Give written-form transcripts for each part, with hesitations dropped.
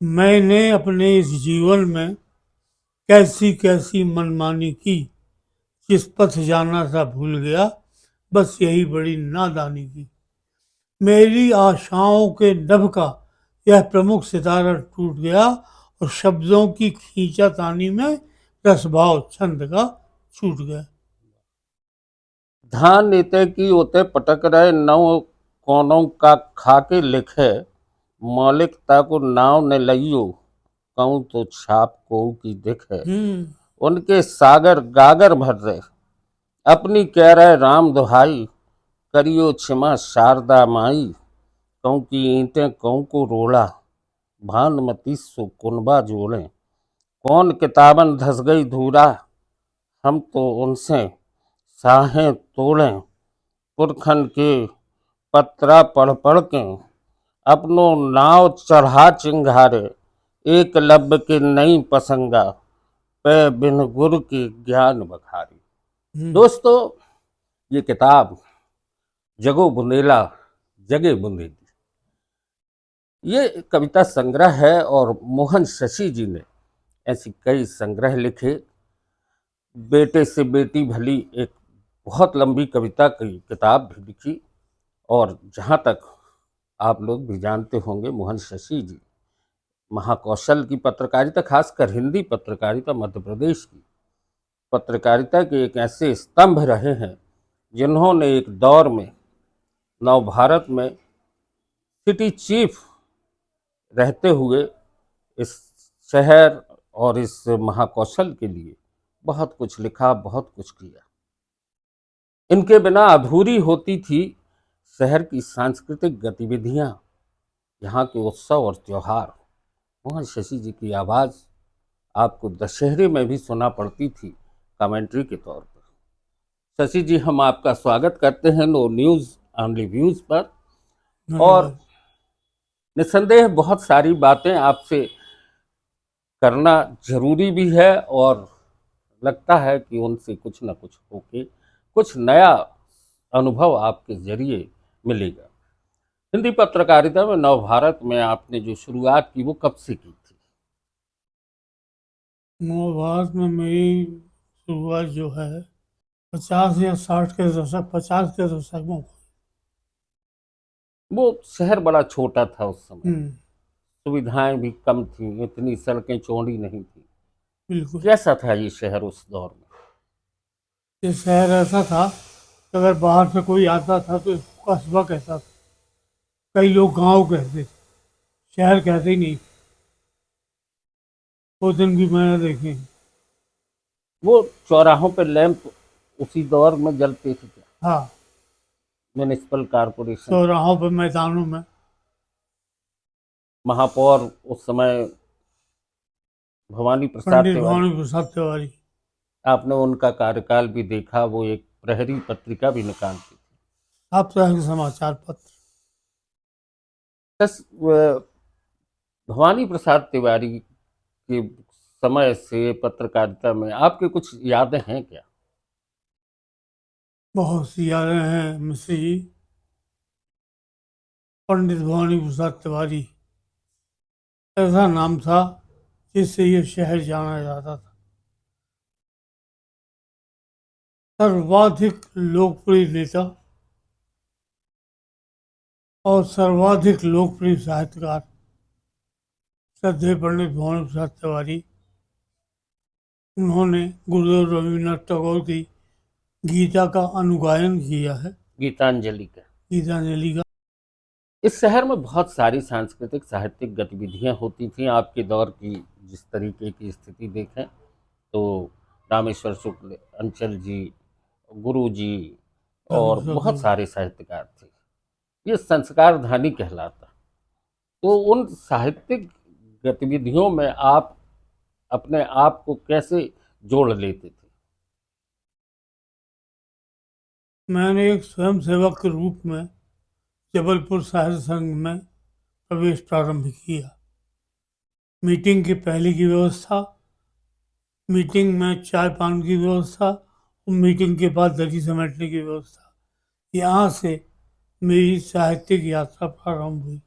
मैंने अपने इस जीवन में कैसी कैसी मनमानी की, जिस पथ जाना था भूल गया, बस यही बड़ी नादानी की। मेरी आशाओं के नभ का यह प्रमुख सितारा टूट गया और शब्दों की खींचातानी में रसभाव छंद का छूट गया। धान नीते की ओते पटक रहे नव कोनों का खाके लिखे मौलिकता को नाव ने लइयो कहूँ तो छाप को की दिखे हम्म। उनके सागर गागर भर रहे अपनी कह रहे राम दुहाई करियो क्षमा शारदा माई कहूँ की ईंटें कहूँ को रोड़ा भानुमती सो कुनबा जोड़े कौन किताबन धस गई धूरा हम तो उनसे साहें तोड़ें पुरखन के पत्रा पढ़ पढ़ के अपनो नाव चढ़ा चिंगारे एक लब के नई पसंगा पे बिन गुर के ज्ञान बखारी। हम्म। दोस्तों, ये किताब जगो बुंदेला जगे बुंदेली ये कविता संग्रह है और मोहन शशि जी ने ऐसी कई संग्रह लिखे। बेटे से बेटी भली एक बहुत लंबी कविता की किताब भी लिखी और जहाँ तक आप लोग भी जानते होंगे मोहन शशि जी महाकौशल की पत्रकारिता खासकर हिंदी पत्रकारिता मध्य प्रदेश की पत्रकारिता के एक ऐसे स्तंभ रहे हैं जिन्होंने एक दौर में नवभारत में सिटी चीफ रहते हुए इस शहर और इस महाकौशल के लिए बहुत कुछ लिखा बहुत कुछ किया। इनके बिना अधूरी होती थी शहर की सांस्कृतिक गतिविधियां यहाँ के उत्सव और त्योहार। मोहन शशि जी की आवाज़ आपको दशहरे में भी सुना पड़ती थी कमेंट्री के तौर पर। शशि जी, हम आपका स्वागत करते हैं नो न्यूज़ ऑन रिव्यूज़ पर। और धन्यवाद। निस्संदेह बहुत सारी बातें आपसे करना जरूरी भी है और लगता है कि उनसे कुछ ना कुछ होके कुछ नया अनुभव आपके जरिए मिलेगा। हिंदी पत्रकारिता में नवभारत में आपने जो शुरुआत की वो कब से की थी? महाभारत में मेरी शुरुआत जो है 50 या 60 के दशक, 50 के दशक में। वो शहर बड़ा छोटा था उस समय, हम्म। सुविधाएं भी कम थी, इतनी सड़कें चौड़ी नहीं थी। बिल्कुल। कैसा था ये शहर उस दौर में? ये शहर ऐसा था कि अगर बाहर से कोई आता था तो इसको कस्बा कहता था। कई लोग गांव कहते थे, शहर कहते ही नहीं। वो दिन भी मैंने देखे हैं। वो चौराहों पे लैंप उसी दौर में जलते थे क्या? हाँ। म्यूनिसिपल कारपोरेशन चौराहों पर, मैदानों में। महापौर उस समय भवानी प्रसाद पंडित तिवारी, भवानी प्रसाद तिवारी। आपने उनका कार्यकाल भी देखा। वो एक प्रहरी पत्रिका भी निकालती थी। साप्ताहिक समाचार पत्र। बस भवानी प्रसाद तिवारी के समय से पत्रकारिता में आपके कुछ यादें हैं क्या? बहुत सी यादें हैं मिश्री जी। पंडित भवानी प्रसाद तिवारी ऐसा नाम था जिससे ये शहर जाना जाता था। सर्वाधिक लोकप्रिय नेता और सर्वाधिक लोकप्रिय साहित्यकार श्रद्धेय पंडित भवानी प्रसाद तिवारी। उन्होंने गुरुदेव रविन्द्रनाथ टैगोर की गीता का अनुगायन किया है, गीतांजलि का। गीतांजलि का। इस शहर में बहुत सारी सांस्कृतिक साहित्यिक गतिविधियां होती थीं। आपके दौर की जिस तरीके की स्थिति देखें तो रामेश्वर शुक्ल, अंचल जी, गुरु जी और बहुत सारे साहित्यकार थे। ये संस्कार धानी कहलाता। तो उन साहित्यिक गतिविधियों में आप अपने आप को कैसे जोड़ लेते थे? मैंने एक स्वयंसेवक के रूप में जबलपुर साहित्य संघ में प्रवेश प्रारंभ किया। मीटिंग की पहले की व्यवस्था, मीटिंग में चाय पान की व्यवस्था और मीटिंग के बाद दरी समेटने की व्यवस्था। यहाँ से मेरी साहित्यिक यात्रा प्रारंभ हुई।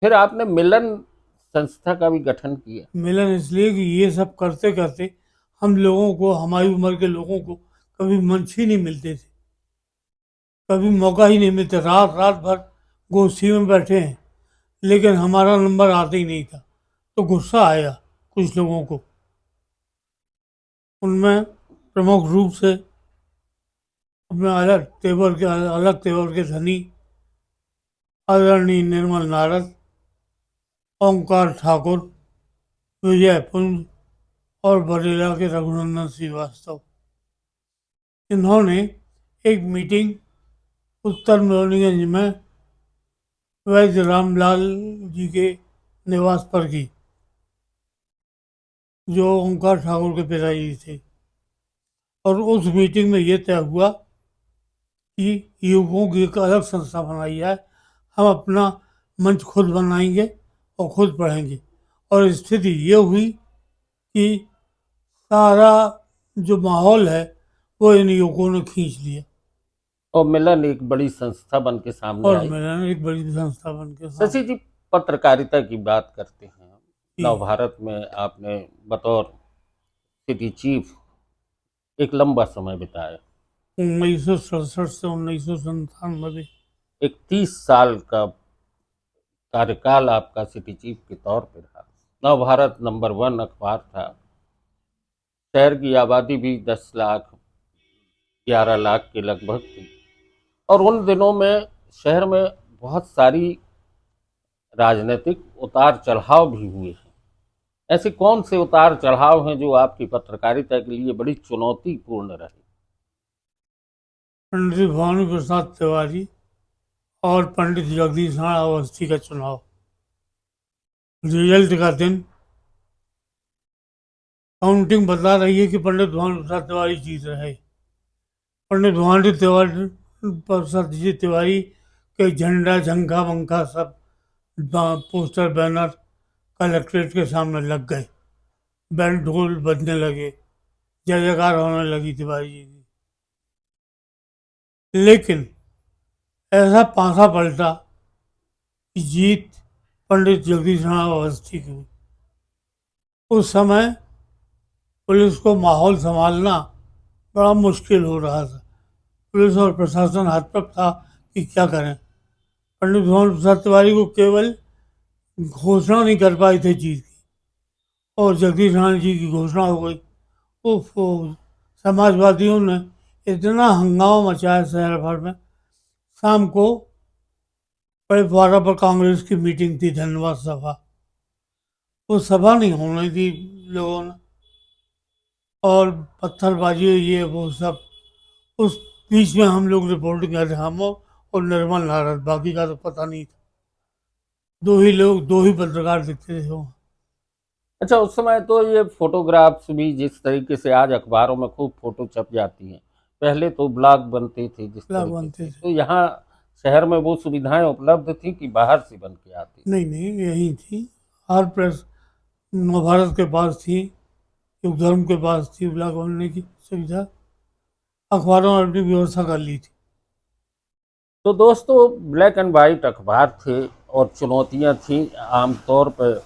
फिर आपने मिलन संस्था का भी गठन किया। मिलन इसलिए कि ये सब करते करते हम लोगों को, हमारी उम्र के लोगों को कभी मंच ही नहीं मिलते थे, कभी मौका ही नहीं मिलता। रात रात भर गोष्ठी में बैठे हैं, लेकिन हमारा नंबर आता ही नहीं था। तो गुस्सा आया कुछ लोगों को। उनमें प्रमुख रूप से अपने अलग तेवर के धनी आदरणीय निर्मल नारद, ओंकार ठाकुर, विजय पुंज और बरेला के रघुनंदन श्रीवास्तव, इन्होंने एक मीटिंग उत्तर मेलोनीगंज में वैद्य रामलाल जी के निवास पर की, जो ओंकार ठाकुर के पिताजी थे। और उस मीटिंग में ये तय हुआ कि युवकों की एक अलग संस्था बनाई जाए, हम अपना मंच खुद बनाएंगे और खुद पढ़ेंगे। और स्थिति ये हुई कि सारा जो माहौल है वो इन युवकों ने खींच लिया और मिलन एक बड़ी संस्था बन के सामने और आई। मैंने एक बड़ी संस्था बन के शशि जी, पत्रकारिता की बात करते हैं। जी। नव भारत में आपने बतौर सिटी चीफ एक लंबा समय बिताया। 1967 से 1997 एक 30 साल का कार्यकाल आपका सिटी चीफ के तौर पर रहा। नव भारत नंबर 1 अखबार था। शहर की आबादी भी 10 लाख 11 लाख के लगभग थी। और उन दिनों में शहर में बहुत सारी राजनीतिक उतार चढ़ाव भी हुए हैं। ऐसे कौन से उतार चढ़ाव हैं जो आपकी पत्रकारिता के लिए बड़ी चुनौतीपूर्ण रहे? पंडित भानु प्रसाद तिवारी और पंडित जगदीश नारायण अवस्थी का चुनाव। रिजल्ट का दिन काउंटिंग बता रही है कि पंडित भानु प्रसाद तिवारी जीत रहे। पंडित भानु तिवारी प्रसाद जी तिवारी के झंडा झंखा पंखा सब पोस्टर बैनर कलेक्ट्रेट के सामने लग गए, बैंड ढोल बजने लगे, जय जयकार होने लगी तिवारी जी की। लेकिन ऐसा पासा पलटा कि जीत पंडित जगदीश नारायण अवस्थी की हुई। उस समय पुलिस को माहौल संभालना बड़ा मुश्किल हो रहा था। पुलिस और प्रशासन हतप्रभ था कि क्या करें। पंडित भानु प्रसाद तिवारी को केवल घोषणा नहीं कर पाए थे जीत की, और जगदीश नारायण जी की घोषणा हो गई। समाजवादियों ने इतना हंगामा मचाया शहर भर में। शाम को बड़े द्वारा पर कांग्रेस की मीटिंग थी, धन्यवाद सभा। वो सभा नहीं होने दी लोगों ने, और पत्थरबाजी ये वो सब। उस बीच में हम लोग रिपोर्टिंग कर रहे, हम और निर्मल नारद, बाकी का तो पता नहीं था। दो ही पत्रकार दिखते थे वहाँ। अच्छा, उस समय तो ये फोटोग्राफ्स भी जिस तरीके से आज अखबारों में खूब फोटो छप जाती हैं, पहले तो ब्लॉग बनते थे जिस ब्लॉग तरीके बनते से, थे। तो यहाँ शहर में वो सुविधाएं उपलब्ध थी कि बाहर से बन के आती? नहीं, यही थी। हर प्रेस नवभारत के पास थी, युग धर्म के पास थी ब्लॉग बनने की सुविधा। अखबारों ने अपनी व्यवस्था कर ली थी। तो दोस्तों, ब्लैक एंड वाइट अखबार थे और चुनौतियां थीं। आमतौर पर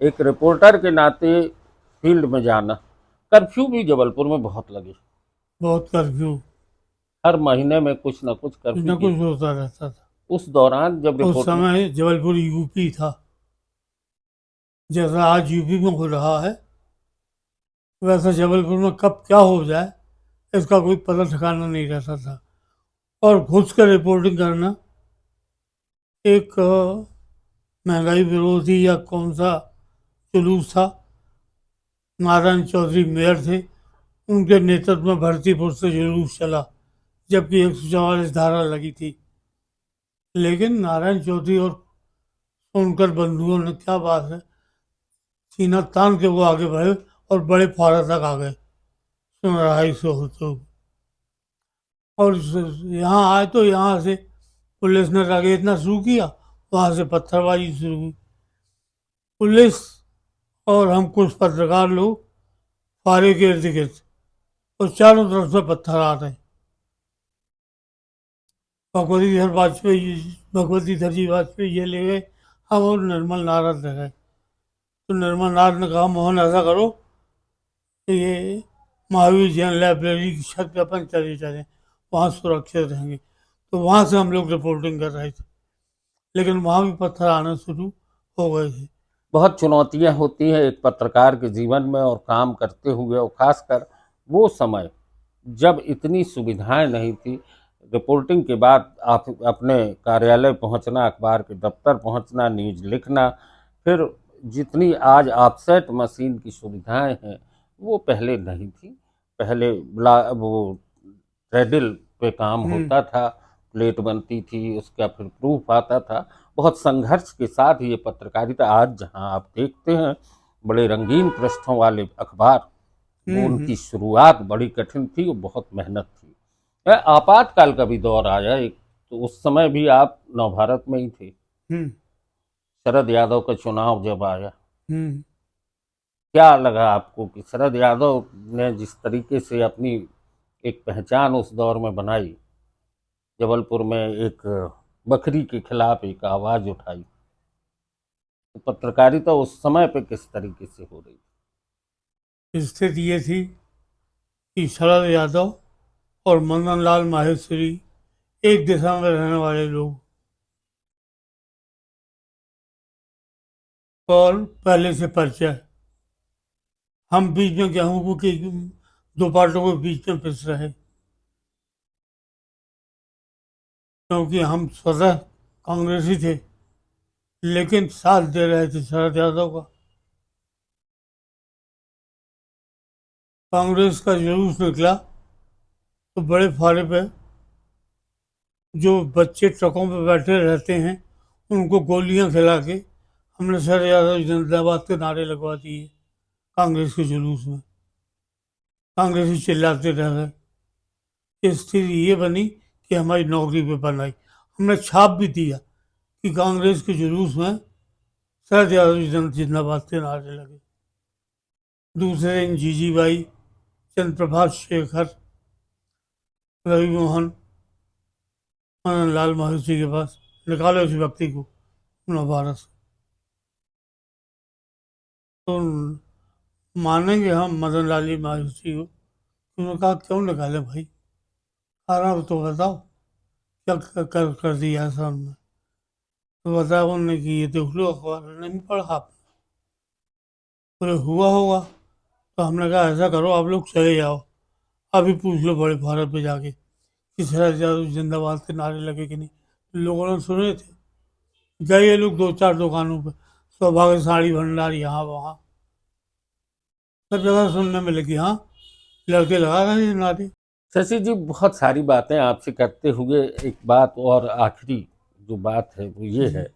एक रिपोर्टर के नाते फील्ड में जाना, कर्फ्यू भी जबलपुर में बहुत लगे। बहुत कर्फ्यू, हर महीने में कुछ न कुछ कुछ कर्फ्यू न की। कुछ होता रहता था। उस दौरान जब उस रिपोर्ट, समय जबलपुर यूपी था, जैसा आज यूपी में हो रहा है वैसा जबलपुर में कब क्या हो जाए इसका कोई पता ठिकाना नहीं रहता था। और घुस कर रिपोर्टिंग करना एक महंगाई विरोधी या कौन सा जुलूस था। नारायण चौधरी मेयर थे, उनके नेतृत्व में भरतीपुर से जुलूस चला, जबकि 144 धारा लगी थी। लेकिन नारायण चौधरी और सोनकर बंधुओं ने, क्या बात है, सीना तान के वो आगे बढ़े और बड़े फारा तक आ गए सुनराई से होते हुए। और यहाँ आए तो यहाँ से पुलिस ने रगेदना शुरू किया, वहाँ से पत्थरबाजी शुरू हुई। पुलिस और हम कुछ पत्रकार लोग फारे के इर्द गिर्द, और चारों तरफ से पत्थर आ रहे। भगवती धर जी वाजपेयी ये ले गए हम और निर्मल नारद रहे। तो निर्मल नारद ने कहा मोहन ऐसा करो कि ये महावीर जैन लाइब्रेरी की छत पे अपन चले चलें, वहाँ सुरक्षित रहेंगे। तो वहाँ से हम लोग रिपोर्टिंग कर रहे थे, लेकिन वहाँ भी पत्थर आना शुरू हो गए थे। बहुत चुनौतियां होती हैं एक पत्रकार के जीवन में और काम करते हुए, और खासकर वो समय जब इतनी सुविधाएं नहीं थी। रिपोर्टिंग के बाद आप अपने कार्यालय पहुंचना, अखबार के दफ्तर पहुंचना, न्यूज लिखना, फिर जितनी आज ऑफसेट मशीन की सुविधाएं हैं वो पहले नहीं थी। पहले वो थ्रेडिल पे काम हम्म। होता था, प्लेट बनती थी, उसका फिर प्रूफ आता था। बहुत संघर्ष के साथ ये पत्रकारिता, आज जहां आप देखते हैं बड़े रंगीन पृष्ठों वाले अखबार, वो हम्म। उनकी शुरुआत बड़ी कठिन थी और बहुत मेहनत थी। आपातकाल का भी दौर आया एक, तो उस समय भी आप नवभारत में ही थे। हम्म। शरद यादव का चुनाव जब आया, हम्म। क्या लगा आपको कि शरद यादव ने जिस तरीके से अपनी एक पहचान उस दौर में बनाई, जबलपुर में एक बकरी के खिलाफ एक आवाज उठाई, तो पत्रकारिता उस समय पे किस तरीके से हो रही? स्थिति ये थी कि शरद यादव और मदन लाल माहेश्वरी एक दिशा में रहने वाले लोग, और पहले से परिचय। हम बीच में गेहूं के दो पार्टों के बीच में पिस रहे, क्योंकि हम स्वतः कांग्रेसी थे, लेकिन साथ दे रहे थे शरद यादव का। कांग्रेस का जुलूस निकला तो बड़े फारे पे जो बच्चे ट्रकों पे बैठे रहते हैं उनको गोलियां खिला के हमने शरद यादव जिंदाबाद के नारे लगवा दिए कांग्रेस के जुलूस में। कांग्रेसी चिल्लाते रह गए। स्थिति ये बनी कि हमारी नौकरी पे बन आई। हमने छाप भी दिया कि कांग्रेस के जुलूस में शरद यादव जिंदाबाद के नारे लगे। दूसरे दिन जीजीबाई, चंद्रप्रभाष शेखर, रवि मोहन, मदन लाल माहेश्वरी के पास, निकालो इस व्यक्ति को नवभारत से। तो मानेंगे हम मदन लाल माहेश्वरी को? उन्होंने कहा क्यों निकाले भाई, कारण तो बताओ क्या कर दिया ऐसा हमने। तो बताया उन्होंने कि ये देख लो अखबार में, नहीं पढ़ा आपने? बोले हुआ होगा। तो हमने कहा ऐसा करो आप लोग चले जाओ, अभी पूछ लो बड़े भारत पे जाके कि शरद यादव जिंदाबाद के नारे लगे कि नहीं। लोगों ने सुने थे। गए ये लोग दो चार दुकानों पे, सौभाग्य साड़ी भंडार यहाँ वहाँ, सब जगह सुनने में लगी हाँ लड़के लगा रहे हैं नारे। शशि जी, बहुत सारी बातें आपसे करते हुए एक बात और आखिरी जो बात है वो ये है जी।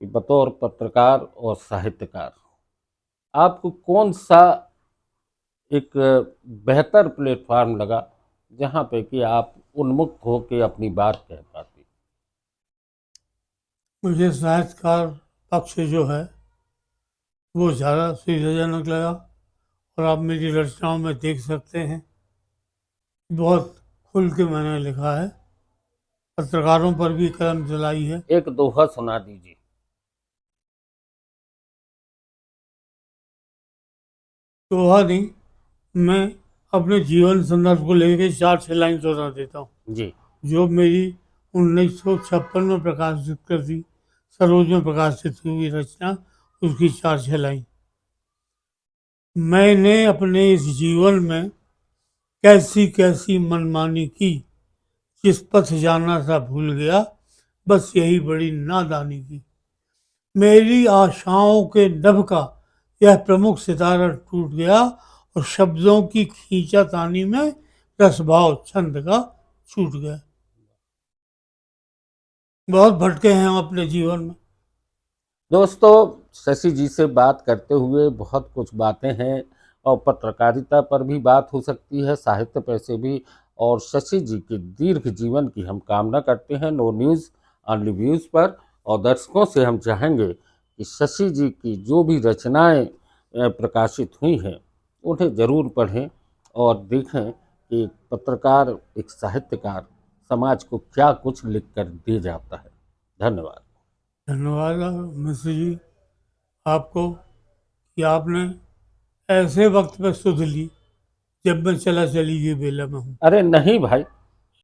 कि बतौर पत्रकार और साहित्यकार आपको कौन सा एक बेहतर प्लेटफॉर्म लगा जहाँ पे कि आप उन्मुक्त होकर अपनी बात कह पाते? मुझे साहित्यकार पक्ष जो है वो ज़्यादा सुविधाजनक लगा। और आप मेरी रचनाओं में देख सकते हैं बहुत खुल के मैंने लिखा है, पत्रकारों पर भी कलम चलाई है। एक दोहा सुना दीजिए। दोहा नहीं, मैं अपने जीवन संदर्भ को लेकर चार छह लाइन सुना देता हूँ। जी। जो मेरी 1956 में प्रकाशित कर दी, सरोज में प्रकाशित हुई रचना, उसकी चार छह लाइन। मैंने अपने इस जीवन में कैसी कैसी मनमानी की, जिस पथ जाना था भूल गया, बस यही बड़ी नादानी की। मेरी आशाओं के नभ का यह प्रमुख सितारा टूट गया, और शब्दों की खींचातानी में रसभाव छंद का छूट गया। बहुत भटके हैं हम अपने जीवन में। दोस्तों, शशि जी से बात करते हुए बहुत कुछ बातें हैं, और पत्रकारिता पर भी बात हो सकती है, साहित्य पर से भी। और शशि जी के दीर्घ जीवन की हम कामना करते हैं नो न्यूज़ ऑनली व्यूज़ पर। और दर्शकों से हम चाहेंगे कि शशि जी की जो भी रचनाएं प्रकाशित हुई हैं उन्हें ज़रूर पढ़ें और देखें कि एक पत्रकार, एक साहित्यकार समाज को क्या कुछ लिख कर दे जाता है। धन्यवाद। धन्यवाद मिश्र जी आपको कि आपने ऐसे वक्त पे सुध ली जब मैं चली गई बेला में हूँ। अरे नहीं भाई,